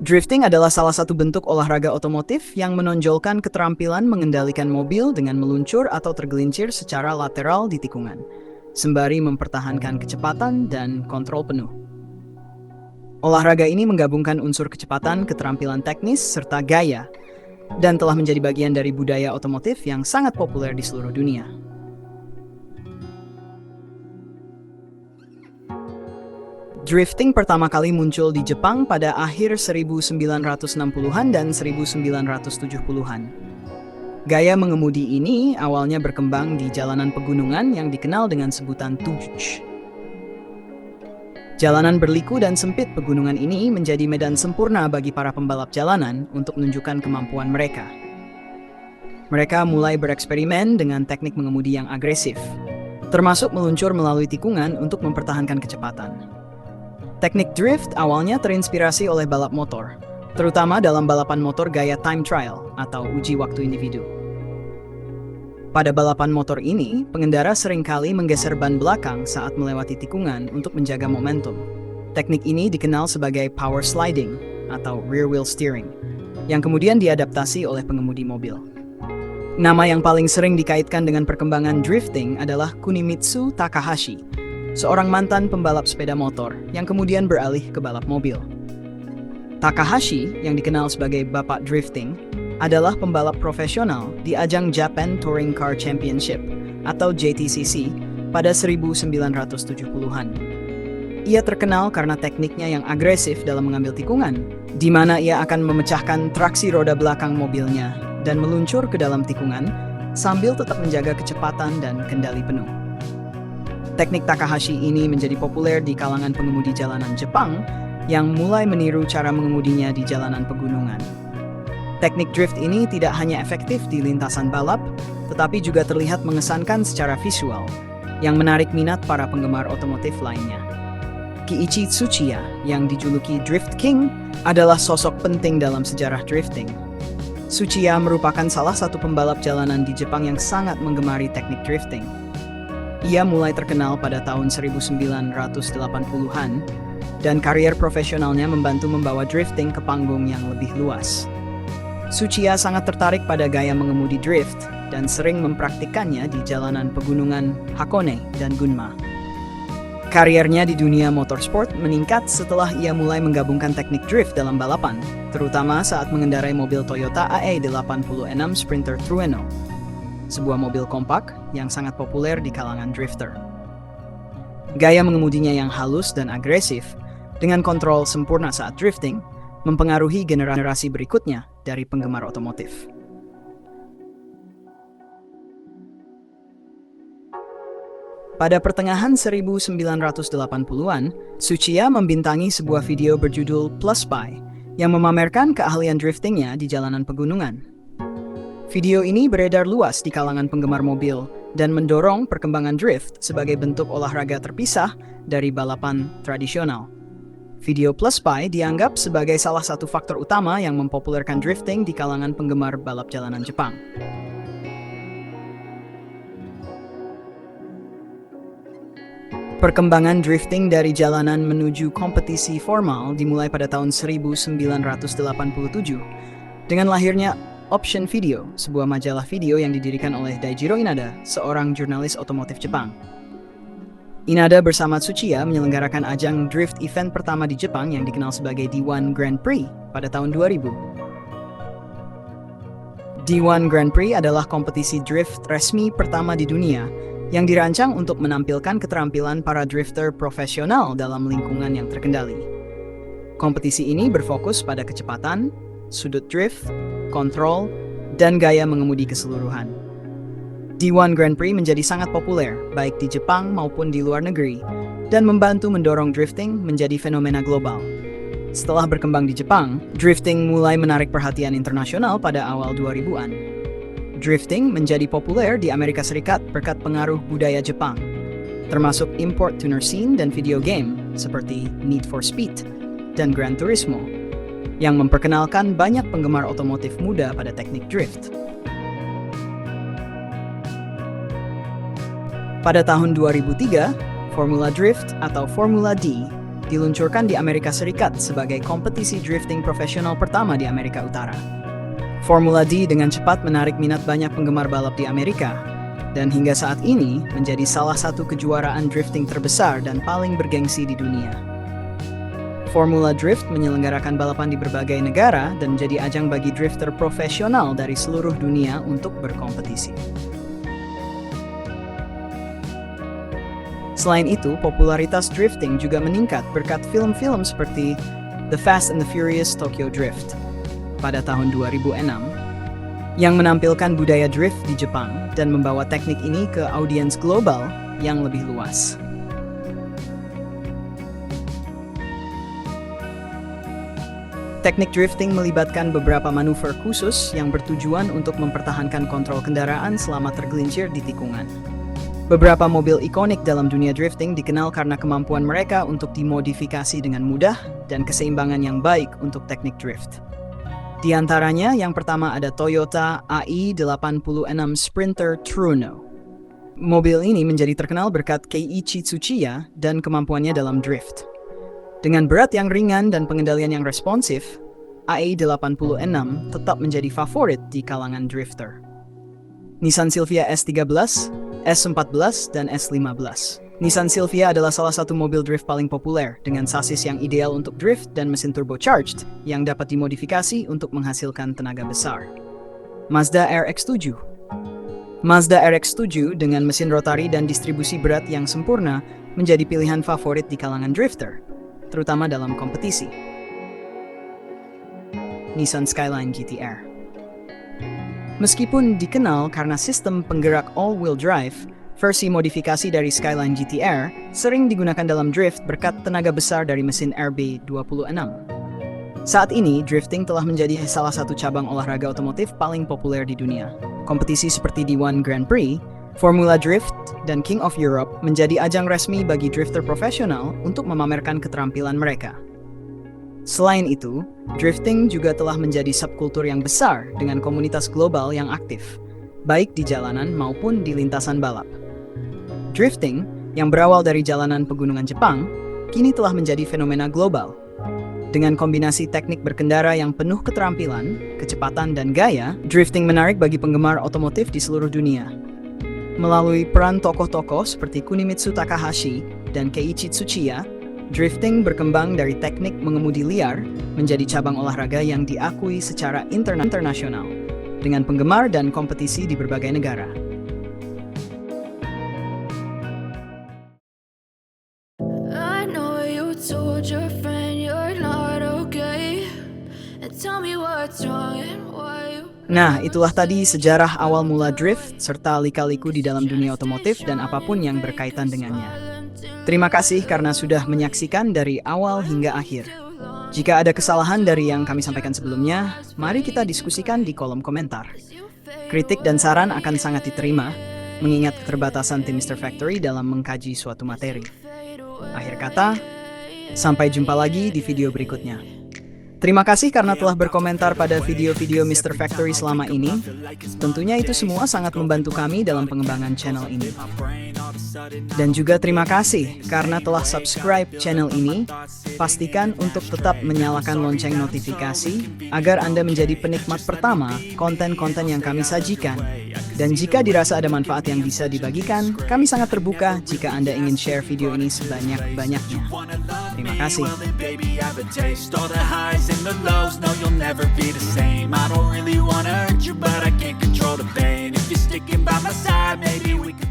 Drifting adalah salah satu bentuk olahraga otomotif yang menonjolkan keterampilan mengendalikan mobil dengan meluncur atau tergelincir secara lateral di tikungan, sembari mempertahankan kecepatan dan kontrol penuh. Olahraga ini menggabungkan unsur kecepatan, keterampilan teknis, serta gaya, dan telah menjadi bagian dari budaya otomotif yang sangat populer di seluruh dunia. Drifting pertama kali muncul di Jepang pada akhir 1960-an dan 1970-an. Gaya mengemudi ini awalnya berkembang di jalanan pegunungan yang dikenal dengan sebutan tujuh. Jalanan berliku dan sempit pegunungan ini menjadi medan sempurna bagi para pembalap jalanan untuk menunjukkan kemampuan mereka. Mereka mulai bereksperimen dengan teknik mengemudi yang agresif, termasuk meluncur melalui tikungan untuk mempertahankan kecepatan. Teknik drift awalnya terinspirasi oleh balap motor, terutama dalam balapan motor gaya time trial atau uji waktu individu. Pada balapan motor ini, pengendara seringkali menggeser ban belakang saat melewati tikungan untuk menjaga momentum. Teknik ini dikenal sebagai power sliding atau rear wheel steering, yang kemudian diadaptasi oleh pengemudi mobil. Nama yang paling sering dikaitkan dengan perkembangan drifting adalah Kunimitsu Takahashi, seorang mantan pembalap sepeda motor yang kemudian beralih ke balap mobil. Takahashi, yang dikenal sebagai Bapak Drifting, adalah pembalap profesional di ajang Japan Touring Car Championship atau JTCC pada 1970-an. Ia terkenal karena tekniknya yang agresif dalam mengambil tikungan, di mana ia akan memecahkan traksi roda belakang mobilnya dan meluncur ke dalam tikungan sambil tetap menjaga kecepatan dan kendali penuh. Teknik Takahashi ini menjadi populer di kalangan pengemudi jalanan Jepang yang mulai meniru cara mengemudinya di jalanan pegunungan. Teknik drift ini tidak hanya efektif di lintasan balap, tetapi juga terlihat mengesankan secara visual, yang menarik minat para penggemar otomotif lainnya. Kiichi Tsuchiya, yang dijuluki Drift King, adalah sosok penting dalam sejarah drifting. Tsuchiya merupakan salah satu pembalap jalanan di Jepang yang sangat menggemari teknik drifting. Ia mulai terkenal pada tahun 1980-an, dan karier profesionalnya membantu membawa drifting ke panggung yang lebih luas. Tsuchiya sangat tertarik pada gaya mengemudi drift dan sering mempraktikkannya di jalanan pegunungan Hakone dan Gunma. Kariernya di dunia motorsport meningkat setelah ia mulai menggabungkan teknik drift dalam balapan, terutama saat mengendarai mobil Toyota AE86 Sprinter Trueno, sebuah mobil kompak yang sangat populer di kalangan drifter. Gaya mengemudinya yang halus dan agresif, dengan kontrol sempurna saat drifting, mempengaruhi generasi berikutnya dari penggemar otomotif. Pada pertengahan 1980-an, Tsuchiya membintangi sebuah video berjudul Plus Spy yang memamerkan keahlian driftingnya di jalanan pegunungan. Video ini beredar luas di kalangan penggemar mobil dan mendorong perkembangan drift sebagai bentuk olahraga terpisah dari balapan tradisional. Video Plus Spy dianggap sebagai salah satu faktor utama yang mempopulerkan drifting di kalangan penggemar balap jalanan Jepang. Perkembangan drifting dari jalanan menuju kompetisi formal dimulai pada tahun 1987 dengan lahirnya Option Video, sebuah majalah video yang didirikan oleh Daijiro Inada, seorang jurnalis otomotif Jepang. Inada bersama Tsuchiya menyelenggarakan ajang drift event pertama di Jepang yang dikenal sebagai D1 Grand Prix pada tahun 2000. D1 Grand Prix adalah kompetisi drift resmi pertama di dunia yang dirancang untuk menampilkan keterampilan para drifter profesional dalam lingkungan yang terkendali. Kompetisi ini berfokus pada kecepatan, sudut drift, kontrol, dan gaya mengemudi keseluruhan. D1 Grand Prix menjadi sangat populer, baik di Jepang maupun di luar negeri, dan membantu mendorong drifting menjadi fenomena global. Setelah berkembang di Jepang, drifting mulai menarik perhatian internasional pada awal 2000-an. Drifting menjadi populer di Amerika Serikat berkat pengaruh budaya Jepang, termasuk import tuner scene dan video game seperti Need for Speed dan Gran Turismo, yang memperkenalkan banyak penggemar otomotif muda pada teknik drift. Pada tahun 2003, Formula Drift atau Formula D diluncurkan di Amerika Serikat sebagai kompetisi drifting profesional pertama di Amerika Utara. Formula D dengan cepat menarik minat banyak penggemar balap di Amerika, dan hingga saat ini menjadi salah satu kejuaraan drifting terbesar dan paling bergengsi di dunia. Formula Drift menyelenggarakan balapan di berbagai negara dan menjadi ajang bagi drifter profesional dari seluruh dunia untuk berkompetisi. Selain itu, popularitas drifting juga meningkat berkat film-film seperti The Fast and the Furious Tokyo Drift pada tahun 2006 yang menampilkan budaya drift di Jepang dan membawa teknik ini ke audiens global yang lebih luas. Teknik drifting melibatkan beberapa manuver khusus yang bertujuan untuk mempertahankan kontrol kendaraan selama tergelincir di tikungan. Beberapa mobil ikonik dalam dunia drifting dikenal karena kemampuan mereka untuk dimodifikasi dengan mudah dan keseimbangan yang baik untuk teknik drift. Di antaranya, yang pertama ada Toyota AI-86 Sprinter Trueno. Mobil ini menjadi terkenal berkat Keiichi Tsuchiya dan kemampuannya dalam drift. Dengan berat yang ringan dan pengendalian yang responsif, AI-86 tetap menjadi favorit di kalangan drifter. Nissan Silvia S13, S14, dan S15. Nissan Silvia adalah salah satu mobil drift paling populer dengan sasis yang ideal untuk drift dan mesin turbocharged yang dapat dimodifikasi untuk menghasilkan tenaga besar. Mazda RX-7. Mazda RX-7 dengan mesin rotari dan distribusi berat yang sempurna menjadi pilihan favorit di kalangan drifter, terutama dalam kompetisi. Nissan Skyline GT-R. Meskipun dikenal karena sistem penggerak all-wheel drive, versi modifikasi dari Skyline GT-R sering digunakan dalam drift berkat tenaga besar dari mesin RB26. Saat ini, drifting telah menjadi salah satu cabang olahraga otomotif paling populer di dunia. Kompetisi seperti D1 Grand Prix, Formula Drift, dan King of Europe menjadi ajang resmi bagi drifter profesional untuk memamerkan keterampilan mereka. Selain itu, drifting juga telah menjadi subkultur yang besar dengan komunitas global yang aktif, baik di jalanan maupun di lintasan balap. Drifting, yang berawal dari jalanan pegunungan Jepang, kini telah menjadi fenomena global. Dengan kombinasi teknik berkendara yang penuh keterampilan, kecepatan, dan gaya, drifting menarik bagi penggemar otomotif di seluruh dunia. Melalui peran tokoh-tokoh seperti Kunimitsu Takahashi dan Keiichi Tsuchiya, drifting berkembang dari teknik mengemudi liar menjadi cabang olahraga yang diakui secara internasional, dengan penggemar dan kompetisi di berbagai negara. Nah, itulah tadi sejarah awal mula drift serta lika-liku di dalam dunia otomotif dan apapun yang berkaitan dengannya. Terima kasih karena sudah menyaksikan dari awal hingga akhir. Jika ada kesalahan dari yang kami sampaikan sebelumnya, mari kita diskusikan di kolom komentar. Kritik dan saran akan sangat diterima, mengingat keterbatasan tim Mr. Factory dalam mengkaji suatu materi. Akhir kata, sampai jumpa lagi di video berikutnya. Terima kasih karena telah berkomentar pada video-video Mr. Factory selama ini. Tentunya itu semua sangat membantu kami dalam pengembangan channel ini. Dan juga terima kasih karena telah subscribe channel ini. Pastikan untuk tetap menyalakan lonceng notifikasi agar Anda menjadi penikmat pertama konten-konten yang kami sajikan. Dan jika dirasa ada manfaat yang bisa dibagikan, kami sangat terbuka jika Anda ingin share video ini sebanyak-banyaknya. Terima kasih. And the lows, no, you'll never be the same. I don't really wanna hurt you, but I can't control the pain. If you're sticking by my side, maybe we can